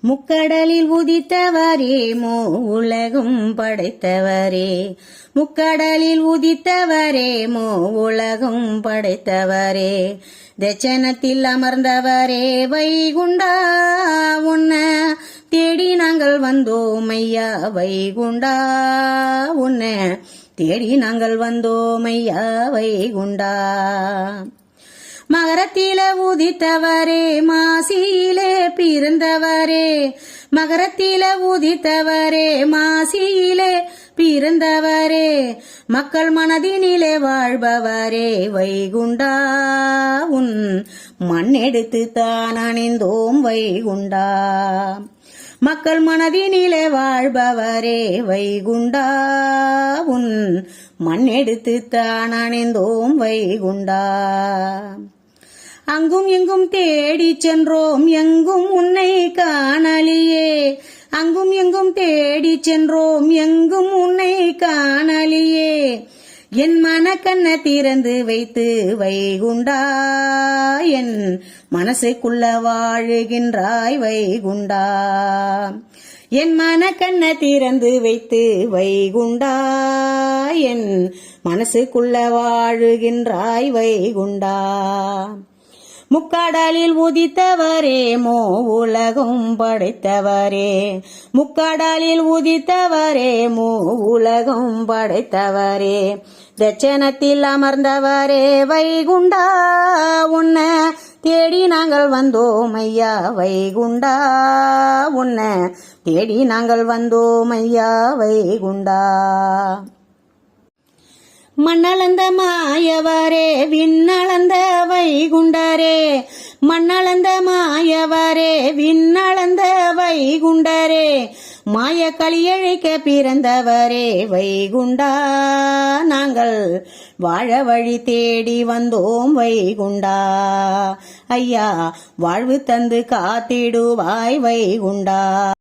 முக்கடலில் உதித்தவரே உலகும் படைத்தவரே, முக்கடலில் உதித்தவரே உலகும் படைத்தவரே, தட்சணத்தில் அமர்ந்தவரே வைகுண்டா உன்ன தேடி நாங்கள் வந்தோம் ஐயா வைகுண்டா உன்ன தேடி நாங்கள் வந்தோம் ஐயா வைகுண்டா. மகரத்தில உதித்தவரே மாசியிலே பிறந்தவரே, மகரத்தில உதித்தவரே மாசியிலே பிறந்தவரே, மக்கள் மனதினிலே வாழ்பவரே வைகுண்டா உன் மண்ணெடுத்து தான் அணிந்தோம் வைகுண்டா. மக்கள் மனதினிலே வாழ்பவரே வைகுண்டா உன் மண்ணெடுத்து தான் அணிந்தோம் வைகுண்டா. அங்கும் எங்கும் தேடி சென்றோம் எங்கும் உன்னை காணலியே, அங்கும் எங்கும் தேடி சென்றோம் எங்கும் உன்னை காணலியே, என் மனக்கண்ண திறந்து வைத்து வைகுண்டா என் மனசுக்குள்ள வாழுகின்றாய் வைகுண்டா. என் மனக்கண்ண திறந்து வைத்து வைகுண்டா என் மனசுக்குள்ள வாழுகின்றாய் வைகுண்டா. முக்கடலில் உதித்தவரே உலகும் படைத்தவரே, முக்கடலில் உதித்தவரே உலகும் படைத்தவரே, தட்சணத்தில் அமர்ந்தவரே வைகுண்டா உன்ன தேடி நாங்கள் வந்தோம் ஐயா வைகுண்டா உன்ன தேடி நாங்கள் வந்தோம் ஐயா வைகுண்டா. மண்ணளந்த மாயவரே விண்ணளந்த வைகுண்டரே, மண்ணளந்த மாயவரே விண்ணளந்த வைகுண்டரே, மாய களியழைக்க பிறந்தவரே வைகுண்டா நாங்கள் வாழ வழி தேடி வந்தோம் வைகுண்டா. ஐயா வாழ்வு தந்து காத்திடுவாய் வைகுண்டா.